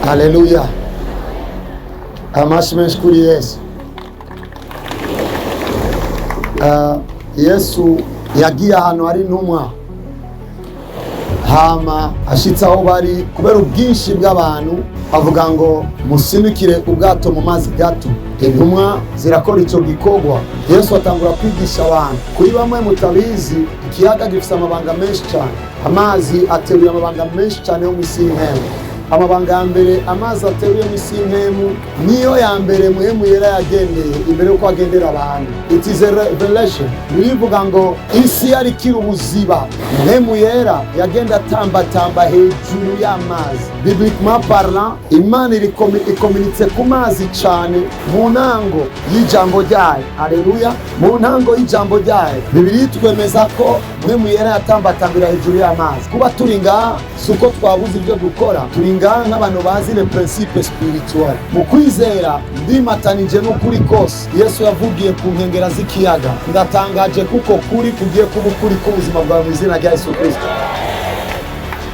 Haleluya. Amashi menshi kuri Yesu. Yesu yagiye ahantu hari intumwa, hama ashitse aho bari kubera ubwinshi bw'abantu avuga ngo musimikire ubwato mu mazi gato. Intumwa zirakora icyo gikorwa. Yesu atangura kwigisha abantu. Kuri bamwe mutabizi, ikiyaga gifite amabanga menshi cyane. Amazi ateruye amabanga menshi cyane yo mu isi y'Impemu. Amabanga ya mbere amazi ateruye mu isi y'Impemu niyo ya mbere muhemu yera yagendeye imbere yuko agendera abantu. It is a revelation. Bivuga ngo isi yari kiri ubuziba, muhemu yera yagenda tamba hejuru y'amazi. Bibliquement parlant, Imana ikominitse ku mazi cyane mu ntango y'ijambo ryayo. Haleluya. Mu ntango y'ijambo ryayo Bibiliya twemeza ko muhemu yera yatambatambira hejuru y'amazi. Kuba turi ngaha suko twabuze ibyo dukora, turi ngaha nk'abantu bazi le principe spirituel. Mu kwizera ndimatanije n'ukuri kose Yesu yavugiye ku nkengera z'ikiyaga. Ndatangaje kuko kuri kugiye kuba ukuri k'ubuzima bwawe mu izina rya Yesu Kristo.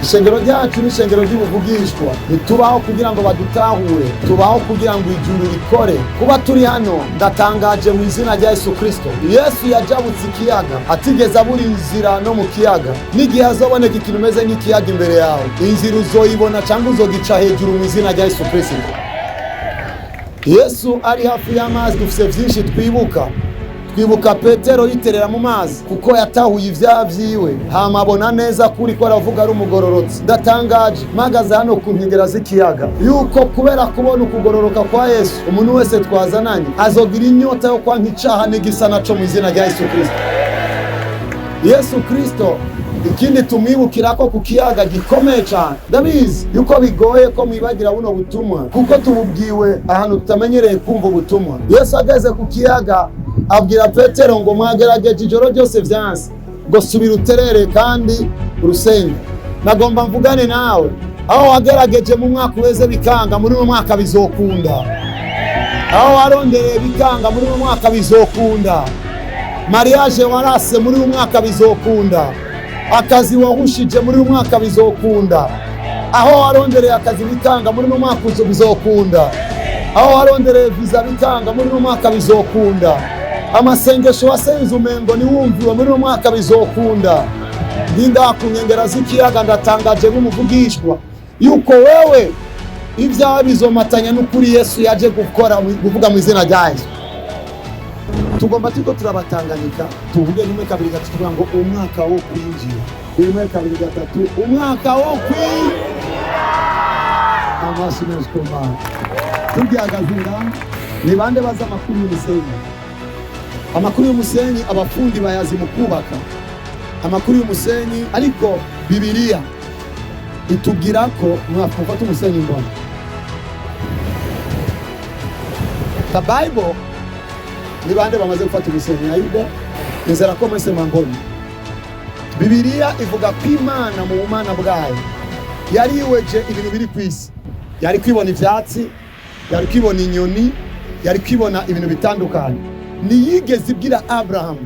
Ishengero ryacu ni ishengero ry'ubuvugishwa. Ntitubaho kugira ngo badutahure, tubaho kugira ngo ijuru rikore. Kuba turi hano ndatangaje mu izina rya Yesu Kristo. Yesu yajabutse ikiyaga, atigeze abura inzira no mu kiyaga. N'igihe azoboneka ikintu umeze nk'ikiyaga imbere yawe, inzira uzoyibona cyangwa uzogica hejuru mu izina rya Yesu Kristo. Yesu ari hafi y'amazi. Dufite byinshi twibuka. Twibuka Petero yiterera mu mazi kuko yatahuye ivyaha vyiwe, hama abona neza kuri ko aravuga ari umugororotsi. Ndatangaje mpagaze hano ku nkengera z'ikiyaga yuko kubera kubona ukugororoka kwa Yesu, umuntu wese twazananye azogira inyota yo kwanka icaha n'igisa naco mu izina rya Yesu Kristo. Yesu Kristo ikindi tumwibukira ko ku kiyaga gikomeye cyane. Ndabizi yuko bigoye ko mwibagira buno butumwa kuko tububwiwe ahantu tutamenyereye kumva ubutumwa. Yesu ageze ku kiyaga abwira Petero ngo mwagerageje ijoro ryose vyanse, ngo subira uterere kandi urusenge. Nagomba mvugane nawe, aho wagerageje mu mwaka weze bikanga, muri uno mwaka bizokunda. Aho warondereye bikanga, muri uno mwaka bizokunda. Mariage warase, muri uno mwaka bizokunda. Akazi wahushije, muri uno mwaka bizokunda. Aho warondereye akazi bikanga, muri uno mwaka bizokunda. Aho warondereye visa bikanga, muri uno mwaka bizokunda. Amasengesho wasenze umengo ni wumviwe, muri uno mwaka bizokunda. Ndinda ku nkengera z'ikiyaga ndatangaje nk'umuvugishwa yuko wewe ibyaha bizomatanya n'ukuri Yesu yaje gukora kuvuga mu izina rya Yesu. Tugomba tuko turabatanganyika tuvuge rimwe kabiri gatatu tuvuga ngo umwaka wo kwinjira. Rimwe kabiri gatatu umwaka wo kwinjira. Amashi menshi kumana. Tubyagazinga ni bande baza amakuru y'umusenyi. Amakuru y'umusenyi abafundi bayazi mu kubaka. Amakuru y'umusenyi ariko Bibiliya itubwira ko mwafata umusenyi mbona. The Bible ni bande bamaze gufata umusenyi ayuda nzera ko mwese mambona. Bibiliya ivuga ko Imana mu bumana bwayo yari iweje ibintu biri kwisi. Yari kwibona ivyatsi, yari kwibona inyoni, yari kwibona ibintu bitandukanye. Niyigeze ibwira Abraham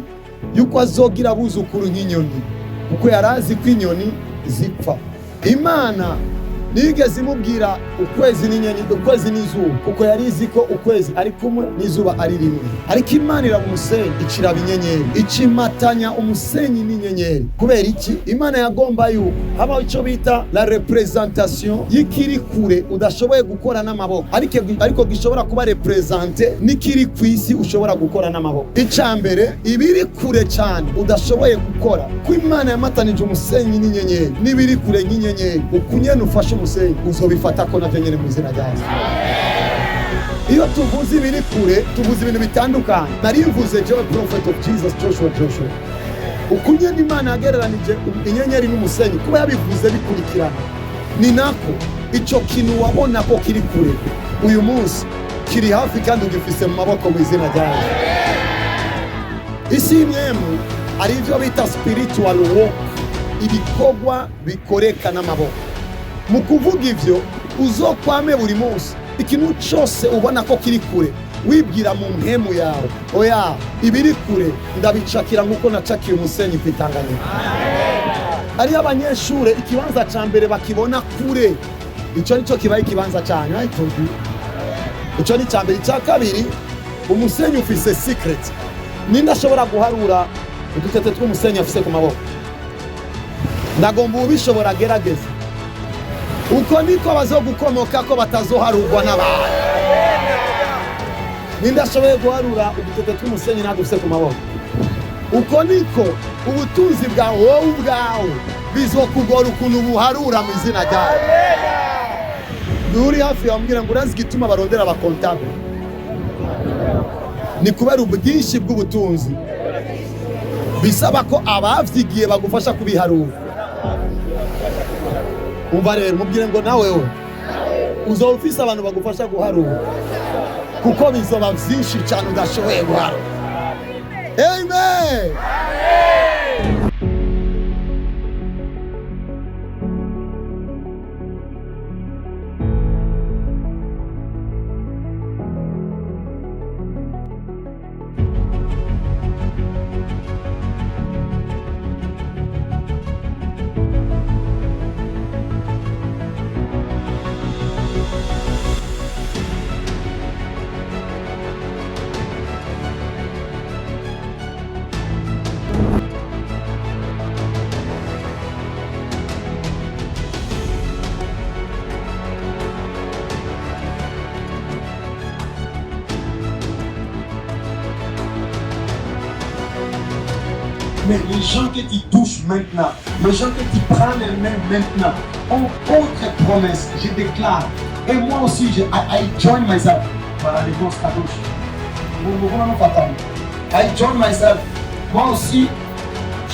yuko azogira abuzukuru nk'inyoni kuko yarazi ko inyoni zipfa. Imana niyigeze imubwira ukwezi n'inyenyeri, ukwezi n'izuba kuko yarizi ko ukwezi ari kumwe n'izuba ari rimwe. Ariko Imana ira umusenyi iciraba inyenyeri, icimatanya umusenyi n'inyenyeri. Kubera iki? Imana yagomba yuko habaho icyo bita la representation y'ikiri kure udashoboye gukora n'amaboko, ariko gishobora kuba represente n'ikiri kwisi ushobora gukora n'amaboko. Icambere ibiri kure cyane udashoboye gukora, ko Imana yamatanije umusenyi n'inyenyeri, n'ibiri kure nk'inyenyeri ukunyene ufashe umusenyi uzobifata ko navyo nyene mu izina rya Yesu. Iyo tuvuze ibiri kure tuvuze ibintu bitandukanye. Nari mvuze Joe prophet of Jesus Joshua. Ukunyene Imana yagereranije inyenyeri n'umusenyi kuba yabivuze bikurikirana. Ni nako ico kintu wabona ko kiri kure uyu munsi kiri hafi kandi ugifise mu maboko mu izina rya Yesu. Isi y'Impemu ari ivyo bita spiritual walk, ibikorwa bikoreka n'amaboko. Mu kuvuga ivyo uzokwame buri munsi ikintu cyose ubona ko kiri kure wibwira mu mpemu yawe, oya ibiri kure ndabicakira nkuko nacakiye umusenyi kwitanganya. Ari abanyeshure ikibanza ca mbere bakibona kure Ico nico kibaye ikibanza cyanyu, I told you. Ico ni cyambere. Icya kabiri, umusenyi ufise secret. Ninde ashobora guharura udutete tw'umusenyi afise ku maboko? Ndagomba ubishobora gerageza. Uko niko bazogukomoka ko batazoharurwa n'abantu. Ninde ashoboye guharura udutete tw'umusenyi nadufise ku maboko? Uko niko ubutunzi bwawe wowe ubwawe bizokugora ukuntu buharura mu izina ryawe. Uri hafi yambwira ngo urazi gituma barondera abakontable. Ni kubera ubwinshi bw'ubutunzi bisaba ko abavyigiye bagufasha kubiharura. Umva rero mubwire ngo nawe uzofisa abantu bagufasha guharura kuko bizoba vyinshi cyane udashoboye guharura. Amen. Mais les gens que tu touches maintenant, les gens que tu prends les mains maintenant, ont autre promesse. Je déclare. Et moi aussi, I join myself. Voilà les grosses cartouches. I join myself. Moi aussi,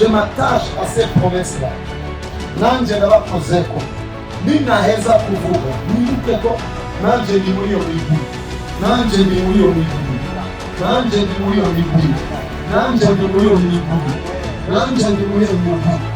je m'attache à ces promesses-là. Nanje na bakozeko. Ninaheza kuvuga. Nindukeko. Nanje ni muri obibu. Nanje ni muri obibu. Nanje ni muri obibu. Nanje ni muri obibu. Ranja ni muri obibu.